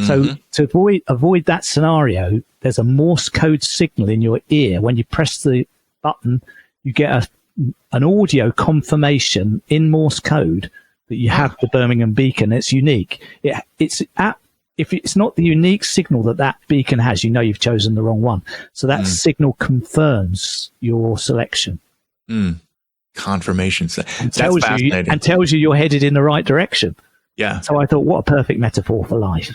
So to avoid that scenario, there's a Morse code signal in your ear. When you press the button, you get an audio confirmation in Morse code that you have the Birmingham beacon. It's unique. If it's not the unique signal that beacon has, you've chosen the wrong one. So that signal confirms your selection. Confirmation. That's fascinating. And tells you you're headed in the right direction. Yeah. So I thought, what a perfect metaphor for life.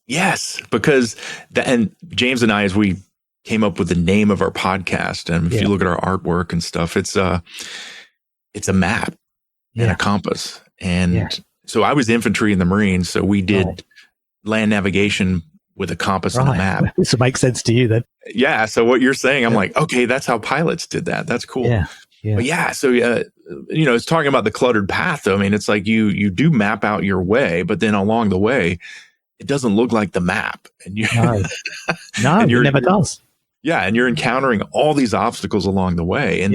Yes, because and James and I, as we came up with the name of our podcast, and if you look at our artwork and stuff, it's a map and a compass. And so I was infantry in the Marines, so we did land navigation with a compass and a map. This will make sense to you then. Yeah. So what you're saying, I'm like, okay, that's how pilots did that. That's cool. Yeah. But so it's talking about the cluttered path, though. I mean, it's like you do map out your way, but then along the way, it doesn't look like the map. And it never does. Yeah, and you're encountering all these obstacles along the way, and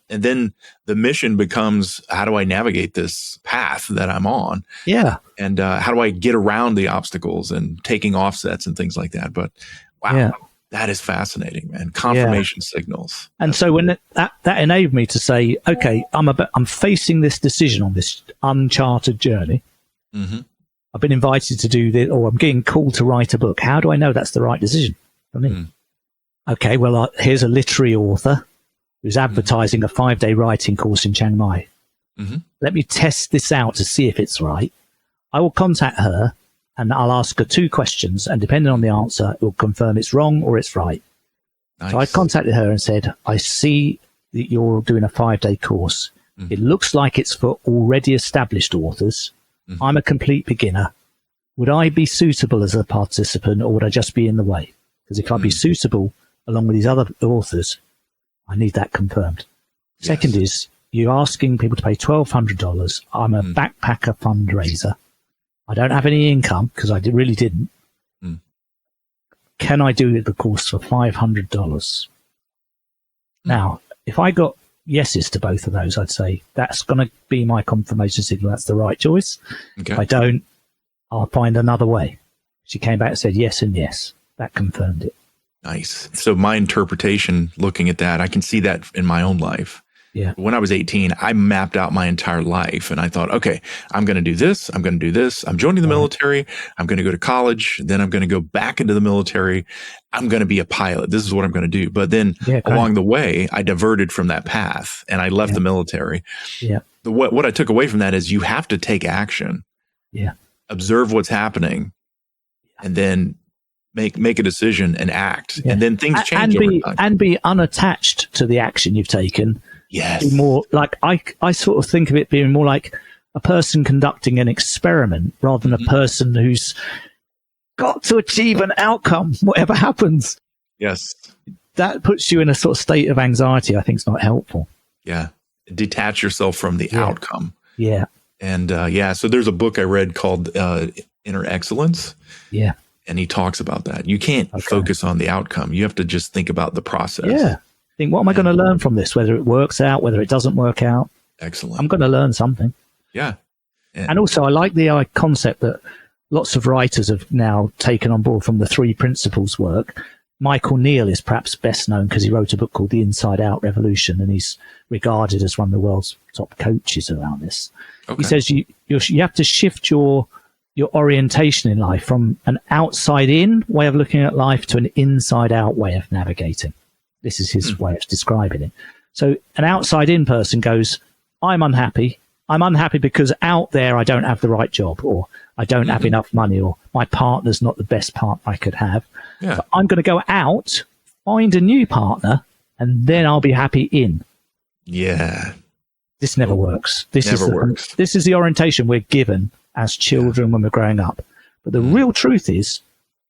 then the mission becomes, how do I navigate this path that I'm on? Yeah, and how do I get around the obstacles and taking offsets and things like that? But wow, that is fascinating, man. Confirmation signals. And so when that enabled me to say, okay, I'm facing this decision on this uncharted journey. I've been invited to do this, or I'm getting called to write a book. How do I know that's the right decision for me? Okay, well, here's a literary author who's advertising a 5-day writing course in Chiang Mai. Let me test this out to see if it's right. I will contact her and I'll ask her 2 questions, and depending on the answer, it will confirm it's wrong or it's right. Nice. So I contacted her and said, I see that you're doing a 5-day course. It looks like it's for already established authors. I'm a complete beginner. Would I be suitable as a participant, or would I just be in the way? Because if I'd be suitable along with these other authors, I need that confirmed. Second is, you're asking people to pay $1,200. I'm a backpacker fundraiser. I don't have any income because I really didn't. Can I do the course for $500? Now, if I got yeses to both of those, I'd say that's going to be my confirmation signal. That's the right choice. If I don't, I'll find another way. She came back and said yes and yes. That confirmed it. Nice. So my interpretation, looking at that, I can see that in my own life. Yeah. When I was 18, I mapped out my entire life and I thought, okay, I'm going to do this. I'm going to do this. I'm joining the military. I'm going to go to college. Then I'm going to go back into the military. I'm going to be a pilot. This is what I'm going to do. But then along the way, I diverted from that path and I left the military. Yeah. What I took away from that is you have to take action. Yeah. Observe what's happening and then make a decision and act. And then things change over time. And be unattached to the action you've taken. Yes. Be more like I sort of think of it being more like a person conducting an experiment rather than a person who's got to achieve an outcome, whatever happens. Yes. That puts you in a sort of state of anxiety. I think it's not helpful. Yeah. Detach yourself from the outcome. Yeah. And so there's a book I read called Inner Excellence. Yeah. And he talks about that. You can't focus on the outcome. You have to just think about the process. Yeah. Think, what am I going to learn from this? Whether it works out, whether it doesn't work out. Excellent. I'm going to learn something. Yeah. And also, I like the concept that lots of writers have now taken on board from the 3 principles work. Michael Neal is perhaps best known because he wrote a book called The Inside Out Revolution, and he's regarded as one of the world's top coaches around this. He says you have to shift your orientation in life from an outside-in way of looking at life to an inside-out way of navigating. This is his way of describing it. So an outside-in person goes, I'm unhappy, I'm unhappy because out there I don't have the right job, or I don't have enough money, or my partner's not the best partner I could have. Yeah. So I'm going to go out, find a new partner, and then I'll be happy in. Yeah. This never works. This works. This is the orientation we're given as children when we're growing up. But the real truth is,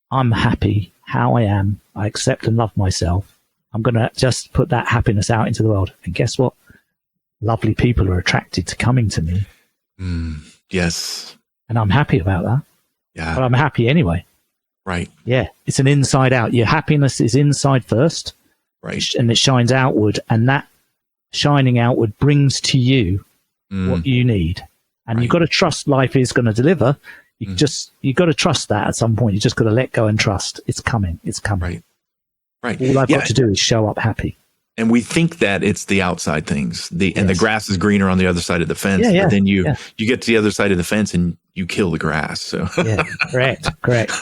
I'm happy how I am. I accept and love myself. I'm going to just put that happiness out into the world. And guess what? Lovely people are attracted to coming to me. Yes. And I'm happy about that. Yeah. But I'm happy anyway. Right. Yeah. It's an inside out. Your happiness is inside first. Right. And it shines outward. And that shining outward brings to you what you need. And you've got to trust life is going to deliver. You've got to trust that at some point. You just got to let go and trust. It's coming. It's coming. Right. Right. All I've got to do is show up happy. And we think that it's the outside things, and the grass is greener on the other side of the fence. But then you get to the other side of the fence and you kill the grass. So yeah, correct.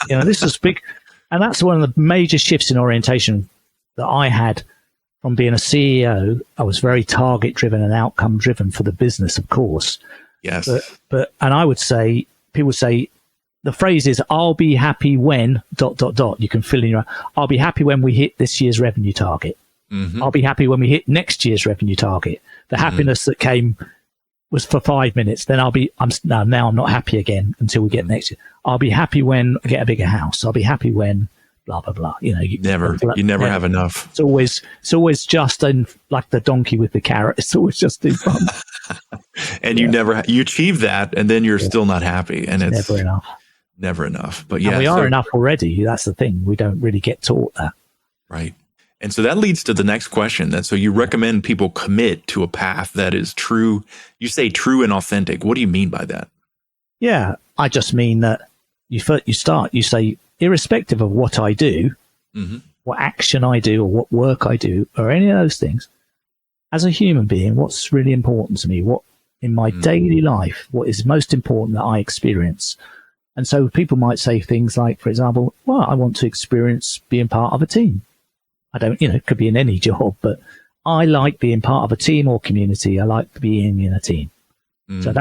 This is big, and that's one of the major shifts in orientation that I had from being a CEO. I was very target driven and outcome driven for the business, of course. Yes, but I would say, people say the phrase is, "I'll be happy when ... You can fill in your. I'll be happy when we hit this year's revenue target. I'll be happy when we hit next year's revenue target. The happiness that came was for 5 minutes. Then now I'm not happy again until we get next year. I'll be happy when I get a bigger house. I'll be happy when blah, blah, blah. You never have enough. It's always just like the donkey with the carrot. It's always just in fun. And you achieve that, and then you're still not happy. And it's never enough. Never enough. But yeah, and we are enough already. That's the thing. We don't really get taught that. Right. And so that leads to the next question. So you recommend people commit to a path that is true. You say true and authentic. What do you mean by that? Yeah, I just mean that you say, irrespective of what I do, what action I do, or what work I do, or any of those things, as a human being, what's really important to me, what in my daily life, what is most important that I experience. And so people might say things like, for example, well, I want to experience being part of a team. I don't, it could be in any job, but I like being part of a team or community. I like being in a team. So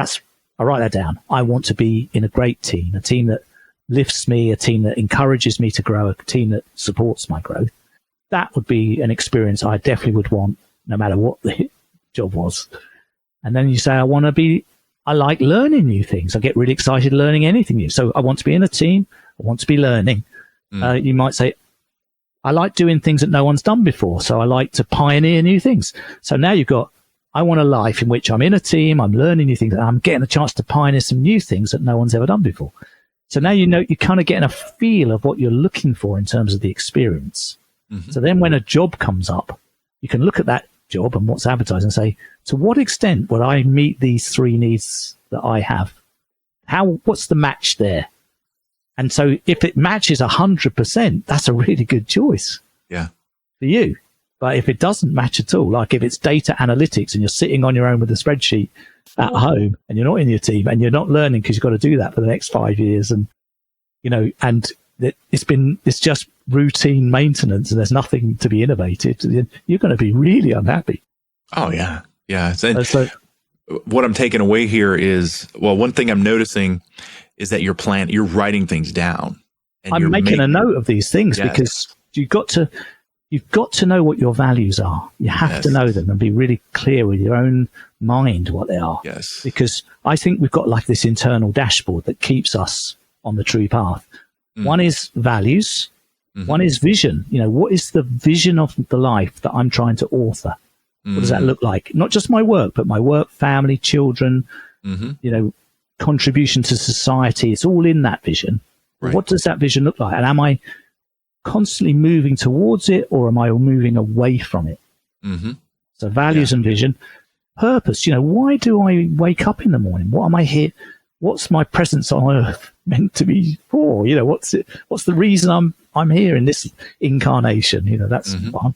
I write that down. I want to be in a great team, a team that lifts me, a team that encourages me to grow, a team that supports my growth. That would be an experience I definitely would want, no matter what the job was. And then you say, I like learning new things. I get really excited learning anything new. So I want to be in a team. I want to be learning. You might say, I like doing things that no one's done before. So I like to pioneer new things. So now I want a life in which I'm in a team, I'm learning new things, and I'm getting a chance to pioneer some new things that no one's ever done before. So now you're kind of getting a feel of what you're looking for in terms of the experience. So then when a job comes up, you can look at that job and what's advertised and say, to what extent would I meet these three needs that I have? What's the match there? And so if it matches 100%, that's a really good choice for you. But if it doesn't match at all, like if it's data analytics and you're sitting on your own with a spreadsheet at home and you're not in your team and you're not learning because you've got to do that for the next 5 years, and, it's just routine maintenance and there's nothing to be innovated, you're going to be really unhappy. Oh, yeah. Yeah. So what I'm taking away here is, one thing I'm noticing is that you're writing things down. And I'm making a note of these things because you've got to know what your values are. You have to know them and be really clear with your own mind what they are. Yes. Because I think we've got like this internal dashboard that keeps us on the true path. One is values. One is vision. What is the vision of the life that I'm trying to author? What does that look like? Not just my work, but my work, family, children, contribution to society. It's all in that vision. Right. What does that vision look like? And am I constantly moving towards it, or am I moving away from it? So values and vision. Purpose. Why do I wake up in the morning? What am I here? What's my presence on earth meant to be for? What's the reason I'm here in this incarnation? That's one.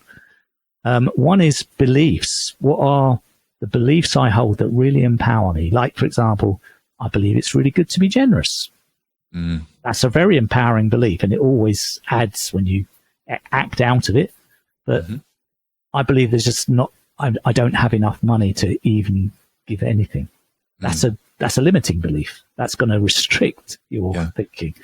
One is beliefs. What are the beliefs I hold that really empower me? Like, for example, I believe it's really good to be generous. That's a very empowering belief, and it always adds when you act out of it. But I believe there's just I don't have enough money to even give anything. That's a limiting belief. That's going to restrict your thinking.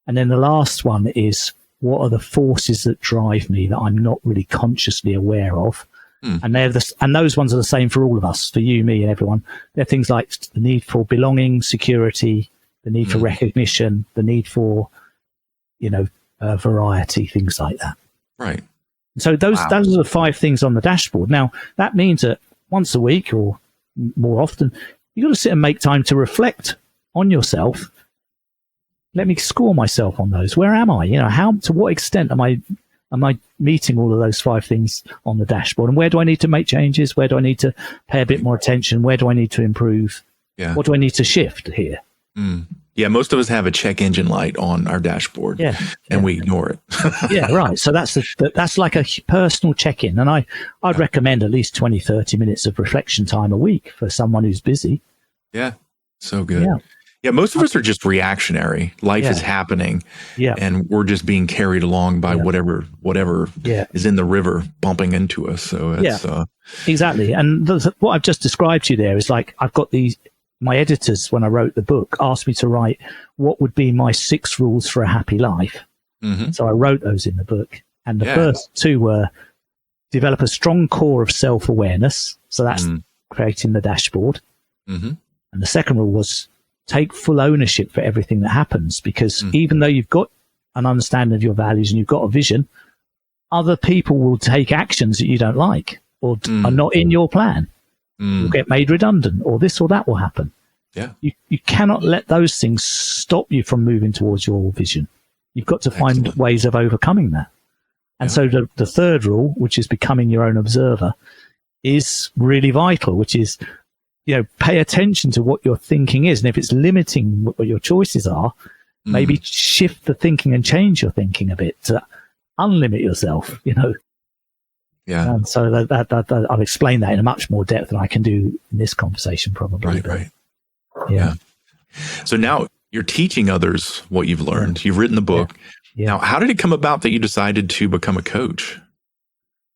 And then the last one is, what are the forces that drive me that I'm not really consciously aware of? And and those ones are the same for all of us, for you, me, and everyone. They're things like the need for belonging, security, the need for recognition, the need for, variety, things like that. Right. So those are the 5 things on the dashboard. Now, that means that once a week or more often, you've got to sit and make time to reflect on yourself. Let me score myself on those. Where am I? To what extent am I meeting all of those 5 things on the dashboard? And where do I need to make changes? Where do I need to pay a bit more attention? Where do I need to improve? Yeah. What do I need to shift here? Yeah, most of us have a check engine light on our dashboard, and we ignore it. Yeah, right. So that's like a personal check-in. And I'd recommend at least 20, 30 minutes of reflection time a week for someone who's busy. Yeah, so good. Yeah, most of us are just reactionary. Life is happening, and we're just being carried along by whatever is in the river bumping into us. So it's exactly. And what I've just described to you there is like, I've got my editors, when I wrote the book, asked me to write what would be my 6 rules for a happy life. So I wrote those in the book. And the first 2 were develop a strong core of self-awareness. So that's creating the dashboard. And the second rule was take full ownership for everything that happens, because even though you've got an understanding of your values and you've got a vision, other people will take actions that you don't like or are not in your plan. You'll get made redundant, or this or that will happen. Yeah. You cannot let those things stop you from moving towards your vision. You've got to find ways of overcoming that. And so the third rule, which is becoming your own observer, is really vital, which is, pay attention to what your thinking is. And if it's limiting what your choices are, maybe shift the thinking and change your thinking a bit to unlimit yourself, Yeah. And so that I've explained that in a much more depth than I can do in this conversation, probably. Right. Yeah. So now you're teaching others what you've learned. You've written the book. Now, how did it come about that you decided to become a coach?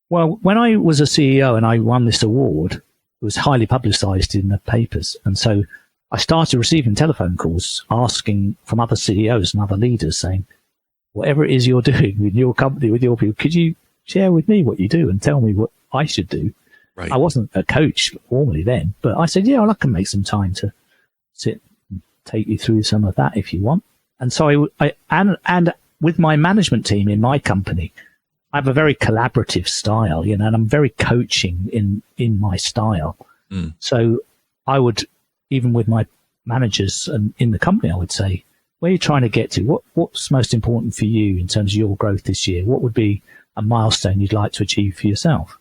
Well, when I was a CEO and I won this award, it was highly publicized in the papers. And so I started receiving telephone calls asking from other CEOs and other leaders saying, whatever it is you're doing with your company, with your people, could you share with me what you do and tell me what I should do? Right. I wasn't a coach formally then, but I said, I can make some time to sit and take you through some of that if you want. And so and with my management team in my company, I have a very collaborative style, and I'm very coaching in my style. So I would, even with my managers and in the company, I would say, where are you trying to get to? What's most important for you in terms of your growth this year? What would be a milestone you'd like to achieve for yourself?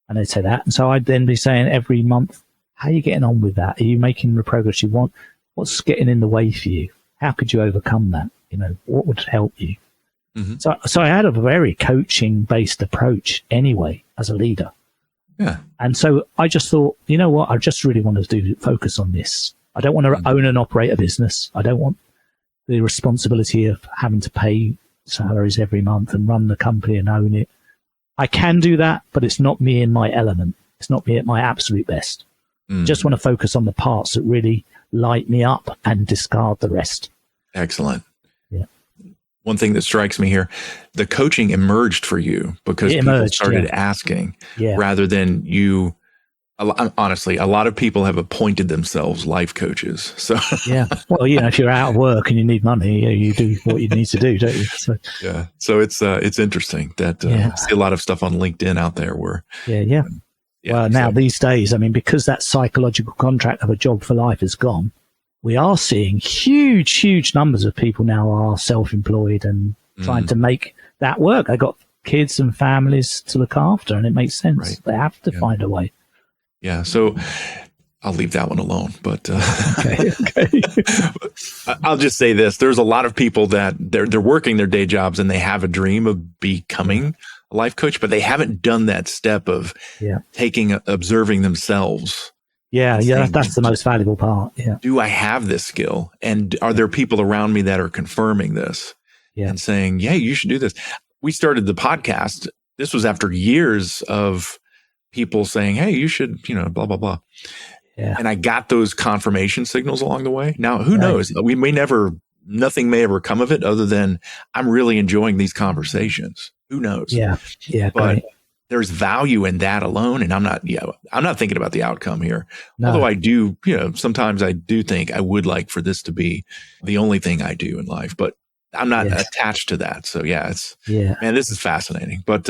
And they'd say that. And so I'd then be saying every month, how are you getting on with that? Are you making the progress you want? What's getting in the way for you? How could you overcome that? What would help you? So I had a very coaching based approach anyway as a leader. Yeah. And so I just thought, you know what? I just really want to focus on this. I don't want to own and operate a business. I don't want the responsibility of having to pay salaries every month and run the company and own it. I can do that, but it's not me in my element. It's not me at my absolute best. Just want to focus on the parts that really light me up and discard the rest. Excellent. Yeah. One thing that strikes me here, the coaching emerged for you because people started asking rather than you. Honestly, a lot of people have appointed themselves life coaches. So well, if you're out of work and you need money, you do what you need to do, don't you? So so it's interesting that I see a lot of stuff on LinkedIn out there where well, now these days, because that psychological contract of a job for life is gone, we are seeing huge numbers of people now are self-employed and trying to make that work. They've got kids and families to look after, and it makes sense. Right. They have to find a way. Yeah, so I'll leave that one alone. But okay. I'll just say this: there's a lot of people that they're working their day jobs and they have a dream of becoming a life coach, but they haven't done that step of observing themselves. Yeah, that's the most valuable part. Yeah. Do I have this skill? And are there people around me that are confirming this and saying, yeah, you should do this? We started the podcast. This was after years of people saying, hey, you should, blah, blah, blah. Yeah. And I got those confirmation signals along the way. Now, who knows? Nothing may ever come of it other than I'm really enjoying these conversations. Who knows? Yeah. Yeah. But Great. there's value in that alone. And I'm not thinking about the outcome here. No. Although I do, sometimes I do think I would like for this to be the only thing I do in life, but I'm not attached to that. So man, this is fascinating. But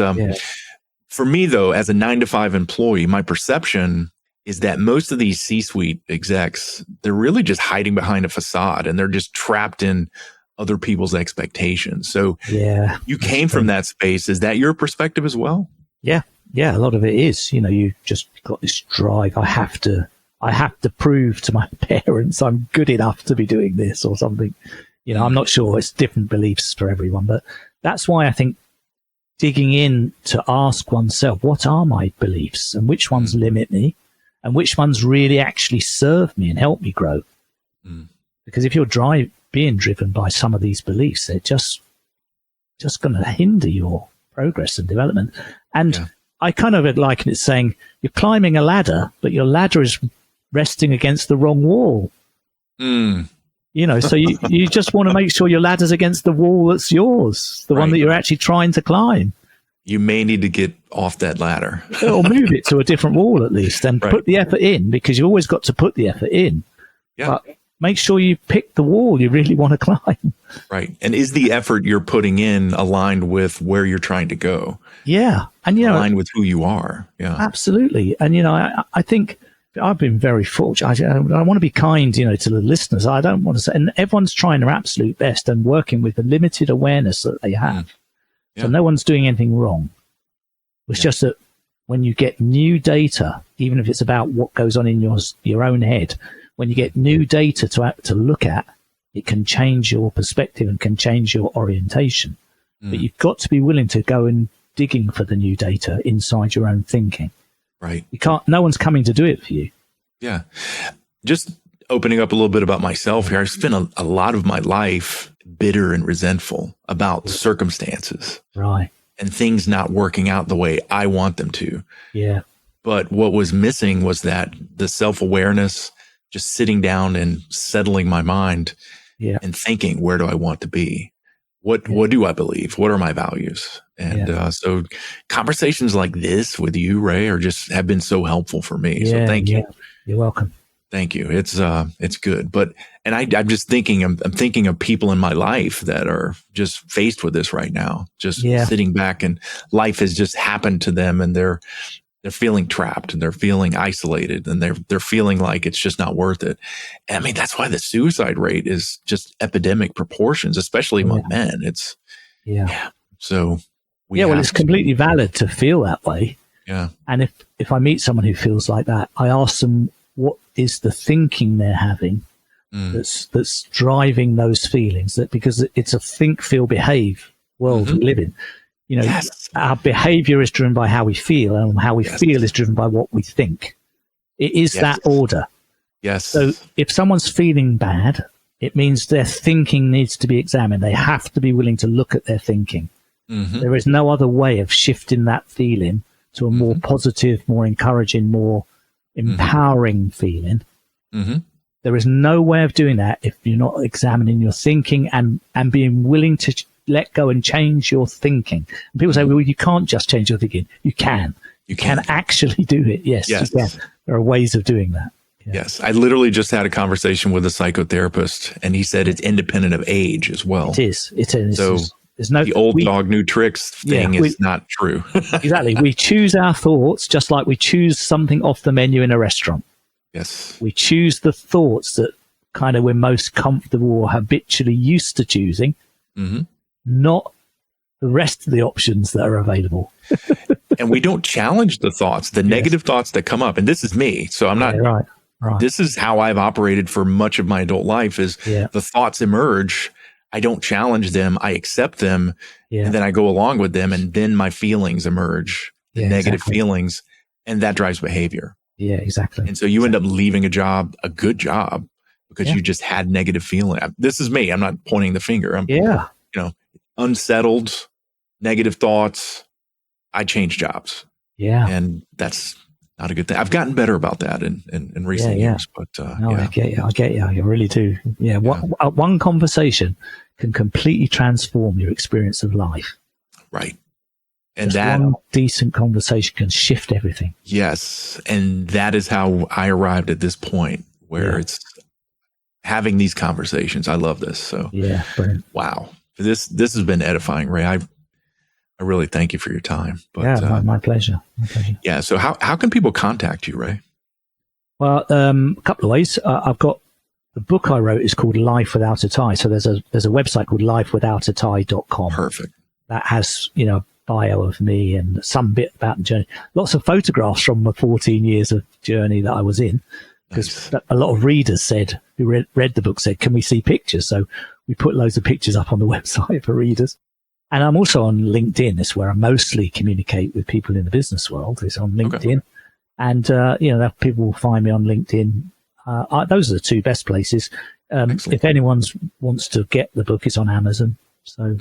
for me though, as a 9-to-5 employee, my perception is that most of these C-suite execs, they're really just hiding behind a facade and they're just trapped in other people's expectations. So you came from that space. Is that your perspective as well? Yeah. Yeah. A lot of it is, you just got this drive. I have to prove to my parents I'm good enough to be doing this or something. I'm not sure. It's different beliefs for everyone, but that's why I think digging in to ask oneself, what are my beliefs and which ones limit me and which ones really actually serve me and help me grow? Because if you're being driven by some of these beliefs, they're just going to hinder your progress and development. And I kind of liken it saying you're climbing a ladder, but your ladder is resting against the wrong wall. So you just want to make sure your ladder's against the wall that's yours, the one that you're actually trying to climb. You may need to get off that ladder. Or move it to a different wall at least and put the effort in, because you always got to put the effort in. Yeah. But make sure you pick the wall you really want to climb. Right. And is the effort you're putting in aligned with where you're trying to go? Yeah. And, aligned with who you are. Yeah. Absolutely. And, I think I've been very fortunate. I want to be kind, to the listeners. I don't want to say, and everyone's trying their absolute best and working with the limited awareness that they have. So no one's doing anything wrong. It's just that when you get new data, even if it's about what goes on in your own head, when you get new data to look at, it can change your perspective and can change your orientation. But you've got to be willing to go and digging for the new data inside your own thinking. Right. No one's coming to do it for you. Yeah. Just opening up a little bit about myself here. I've spent a lot of my life bitter and resentful about circumstances. Right. And things not working out the way I want them to. Yeah. But what was missing was that the self-awareness, just sitting down and settling my mind and thinking, where do I want to be? What do I believe? What are my values? And so conversations like this with you, Ray, have been so helpful for me. So thank you. You're welcome. Thank you. It's good. But, and I'm just thinking, I'm thinking of people in my life that are just faced with this right now, just sitting back, and life has just happened to them, and they're feeling trapped and they're feeling isolated and they're feeling like it's just not worth it. And I mean, that's why the suicide rate is just epidemic proportions, especially among men. It's So it's completely valid to feel that way. Yeah. And if I meet someone who feels like that, I ask them, what is the thinking they're having that's driving those feelings? That because it's a think, feel, behave world we live in. Our behavior is driven by how we feel, and how we feel is driven by what we think. It is that order. Yes. So if someone's feeling bad, it means their thinking needs to be examined. They have to be willing to look at their thinking. There is no other way of shifting that feeling to a more positive, more encouraging, more empowering feeling. There is no way of doing that if you're not examining your thinking and being willing to let go and change your thinking. And people say, well, you can't just change your thinking. You can. You can actually do it. Yes, you can. There are ways of doing that. Yeah. Yes. I literally just had a conversation with a psychotherapist, and he said it's independent of age as well. It is. It is. So the old dog, new tricks thing is not true. Exactly. We choose our thoughts just like we choose something off the menu in a restaurant. Yes. We choose the thoughts that kind of we're most comfortable or habitually used to choosing, not the rest of the options that are available. And we don't challenge the thoughts, the negative thoughts that come up. And this is me. So I'm not, right. This is how I've operated for much of my adult life is the thoughts emerge. I don't challenge them. I accept them. And then I go along with them. And then my feelings emerge, the negative feelings, and that drives behavior. Yeah, exactly. And so you end up leaving a job, a good job, because you just had negative feeling. This is me. I'm not pointing the finger. I'm, unsettled, negative thoughts. I change jobs. Yeah. And that's not a good thing. I've gotten better about that in recent years, but no, I get you. I really do. Yeah. One conversation can completely transform your experience of life. Right. And Just that one decent conversation can shift everything. Yes. And that is how I arrived at this point where it's having these conversations. I love this. So yeah, brilliant. Wow. This has been edifying, Ray. I really thank you for your time. But, yeah, my pleasure. My pleasure. Yeah. So how can people contact you, Ray? Well, a couple of ways. I've got the book I wrote is called Life Without a Tie. So there's a website called lifewithouttatie.com. Perfect. That has, bio of me and some bit about the journey. Lots of photographs from the 14 years of journey that I was in. Because a lot of readers said, who read the book said, can we see pictures? So we put loads of pictures up on the website for readers. And I'm also on LinkedIn. That's where I mostly communicate with people in the business world. It's on LinkedIn. Okay. And, people will find me on LinkedIn. Those are the two best places. If anyone wants to get the book, it's on Amazon. So.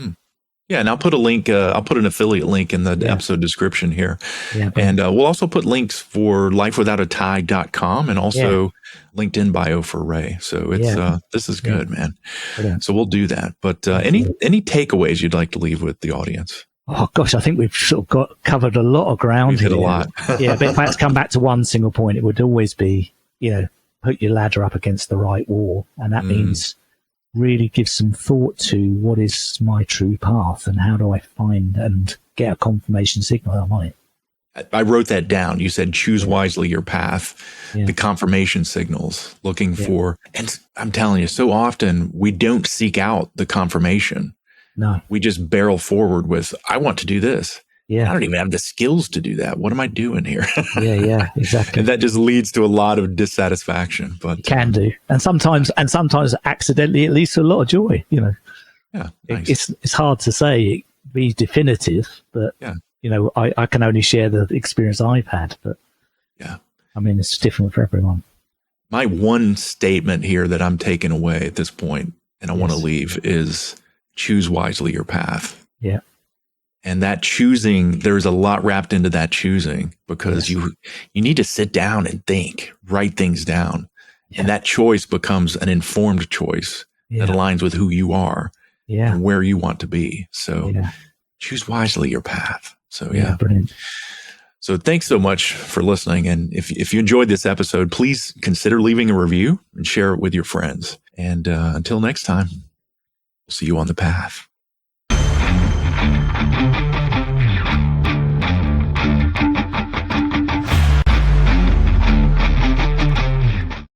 Yeah, and I'll put a link. I'll put an affiliate link in the episode description here. Yeah, and we'll also put links for lifewithoutatie.com and also LinkedIn bio for Ray. So it's this is good, man. Brilliant. So we'll do that. But any takeaways you'd like to leave with the audience? Oh gosh, I think we've sort of covered a lot of ground. We've hit a lot. But if I had to come back to one single point, it would always be, put your ladder up against the right wall, and that means really give some thought to what is my true path and how do I find and get a confirmation signal that I'm on it. I wrote that down. You said choose wisely your path, the confirmation signals, looking for, and I'm telling you, so often we don't seek out the confirmation. No. We just barrel forward with, I want to do this. Yeah. I don't even have the skills to do that. What am I doing here? Yeah, exactly. And that just leads to a lot of dissatisfaction. But it can do. And sometimes accidentally it leads to a lot of joy, Yeah. Nice. It's hard to say, be definitive, but I can only share the experience I've had. But I mean, it's different for everyone. My one statement here that I'm taking away at this point, and I want to leave, is choose wisely your path. Yeah. And that choosing, there's a lot wrapped into that choosing, because you need to sit down and think, write things down. Yeah. And that choice becomes an informed choice that aligns with who you are and where you want to be. So choose wisely your path. So brilliant. So thanks so much for listening. And if you enjoyed this episode, please consider leaving a review and share it with your friends. And until next time, we'll see you on the path.